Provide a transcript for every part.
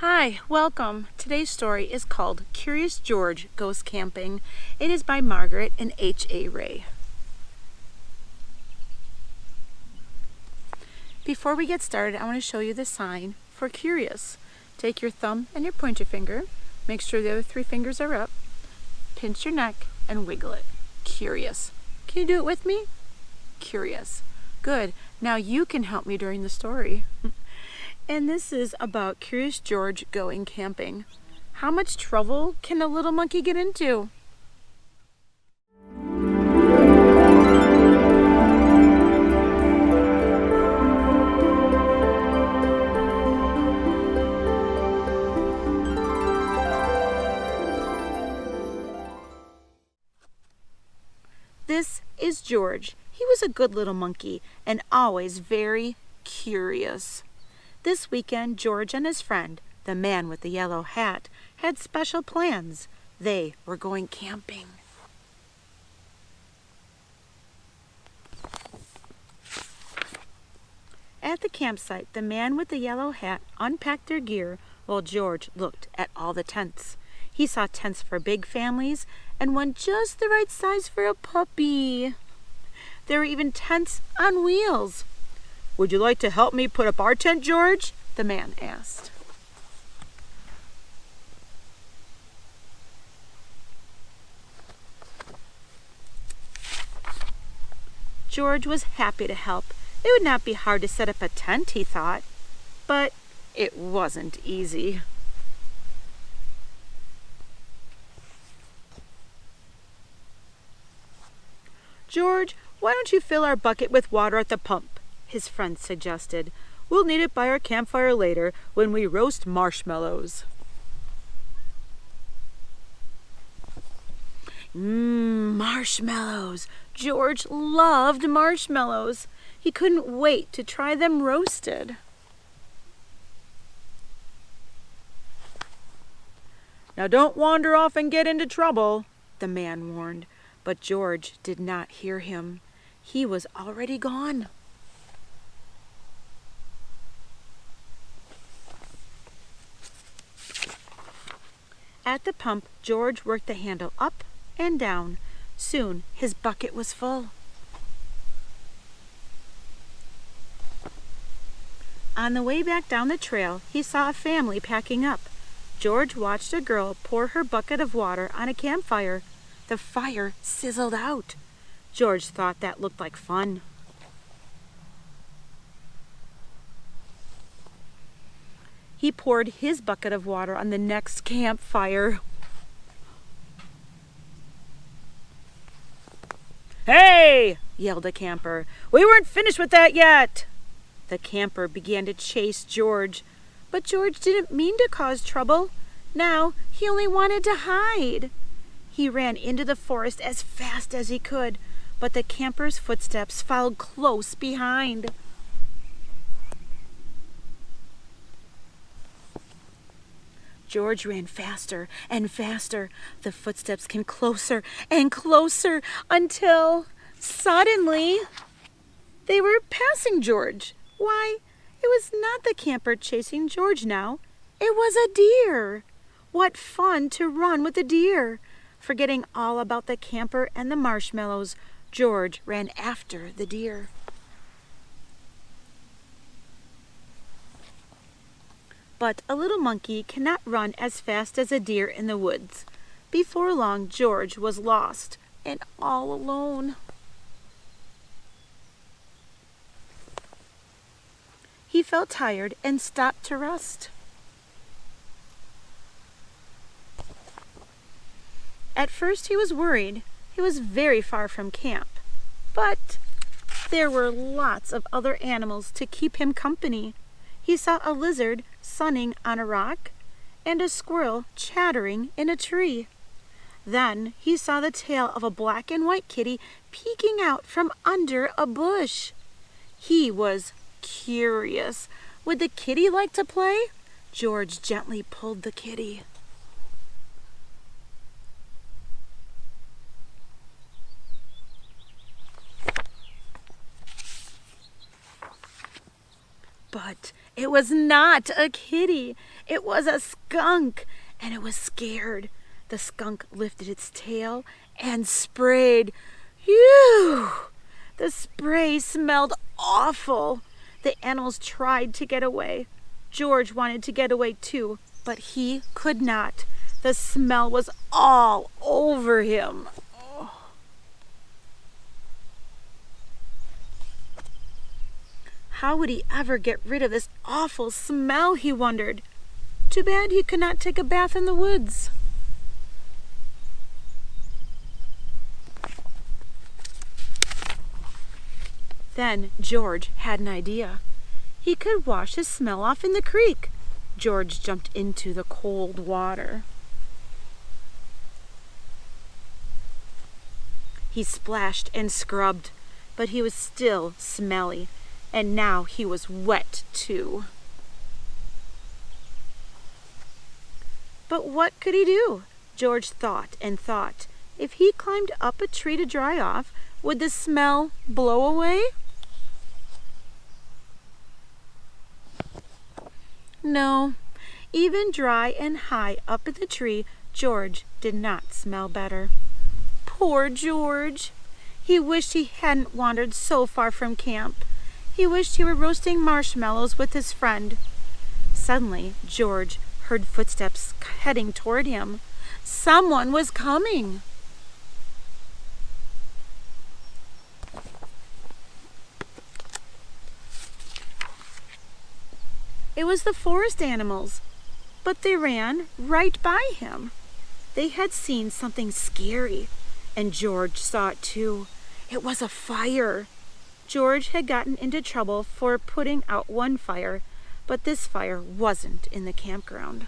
Hi, welcome. Today's story is called Curious George Goes Camping. It is by Margret and H.A. Ray. Before we get started, I want to show you the sign for curious. Take your thumb and your pointer finger, make sure the other three fingers are up, pinch your neck and wiggle it. Curious. Can you do it with me? Curious. Good. Now you can help me during the story. And this is about Curious George going camping. How much trouble can a little monkey get into? This is George. He was a good little monkey and always very curious. This weekend, George and his friend, the man with the yellow hat, had special plans. They were going camping. At the campsite, the man with the yellow hat unpacked their gear while George looked at all the tents. He saw tents for big families and one just the right size for a puppy. There were even tents on wheels. "Would you like to help me put up our tent, George?" the man asked. George was happy to help. It would not be hard to set up a tent, he thought, but it wasn't easy. "George, why don't you fill our bucket with water at the pump?" his friend suggested. "We'll need it by our campfire later when we roast marshmallows." Marshmallows! George loved marshmallows. He couldn't wait to try them roasted. "Now don't wander off and get into trouble," the man warned. But George did not hear him. He was already gone. At the pump, George worked the handle up and down. Soon his bucket was full. On the way back down the trail, he saw a family packing up. George watched a girl pour her bucket of water on a campfire. The fire sizzled out. George thought that looked like fun. He poured his bucket of water on the next campfire. "Hey!" yelled a camper. "We weren't finished with that yet!" The camper began to chase George, but George didn't mean to cause trouble. Now he only wanted to hide. He ran into the forest as fast as he could, but the camper's footsteps followed close behind. George ran faster and faster. The footsteps came closer and closer until suddenly they were passing George. Why, it was not the camper chasing George now. It was a deer. What fun to run with a deer! Forgetting all about the camper and the marshmallows, George ran after the deer. But a little monkey cannot run as fast as a deer in the woods. Before long, George was lost and all alone. He felt tired and stopped to rest. At first he was worried. He was very far from camp, but there were lots of other animals to keep him company. He saw a lizard sunning on a rock and a squirrel chattering in a tree. Then he saw the tail of a black and white kitty peeking out from under a bush. He was curious. Would the kitty like to play? George gently pulled the kitty. But it was not a kitty. It was a skunk, and it was scared. The skunk lifted its tail and sprayed. Phew! The spray smelled awful. The animals tried to get away. George wanted to get away too, but he could not. The smell was all over him. How would he ever get rid of this awful smell, he wondered. Too bad he could not take a bath in the woods. Then George had an idea. He could wash his smell off in the creek. George jumped into the cold water. He splashed and scrubbed, but he was still smelly, and now he was wet too. But what could he do? George thought and thought. If he climbed up a tree to dry off, would the smell blow away? No, even dry and high up in the tree, George did not smell better. Poor George! He wished he hadn't wandered so far from camp. He wished he were roasting marshmallows with his friend. Suddenly, George heard footsteps heading toward him. Someone was coming. It was the forest animals, but they ran right by him. They had seen something scary, and George saw it too. It was a fire. George had gotten into trouble for putting out one fire, but this fire wasn't in the campground.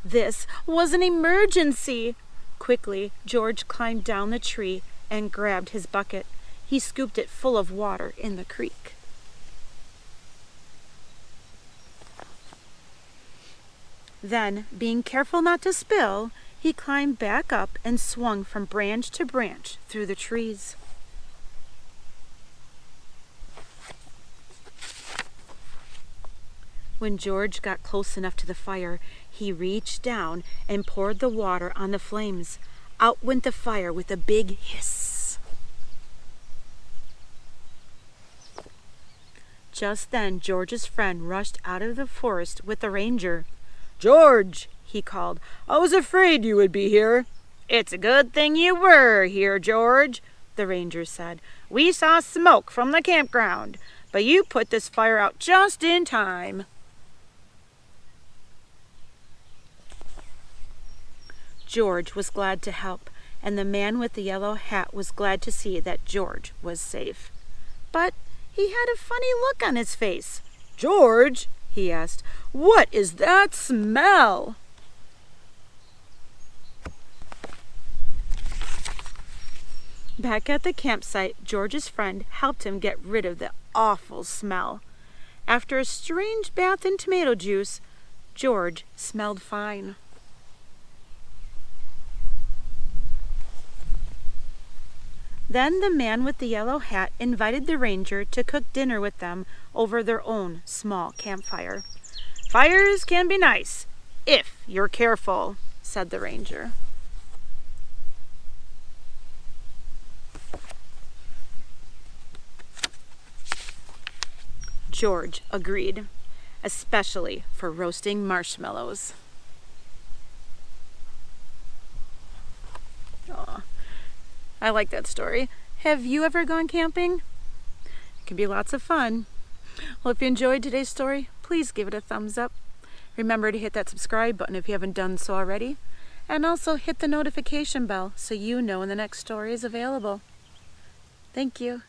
This was an emergency. Quickly, George climbed down the tree and grabbed his bucket. He scooped it full of water in the creek. Then, being careful not to spill, he climbed back up and swung from branch to branch through the trees. When George got close enough to the fire, he reached down and poured the water on the flames. Out went the fire with a big hiss. Just then, George's friend rushed out of the forest with the ranger. "George," he called, "I was afraid you would be here." "It's a good thing you were here, George," the ranger said. "We saw smoke from the campground, but you put this fire out just in time." George was glad to help, and the man with the yellow hat was glad to see that George was safe. But he had a funny look on his face. "George," he asked, "what is that smell?" Back at the campsite, George's friend helped him get rid of the awful smell. After a strange bath in tomato juice, George smelled fine. Then the man with the yellow hat invited the ranger to cook dinner with them over their own small campfire. "Fires can be nice, if you're careful," said the ranger. George agreed, especially for roasting marshmallows. Aw. I like that story. Have you ever gone camping? It can be lots of fun. Well, if you enjoyed today's story, please give it a thumbs up. Remember to hit that subscribe button if you haven't done so already. And also hit the notification bell so you know when the next story is available. Thank you.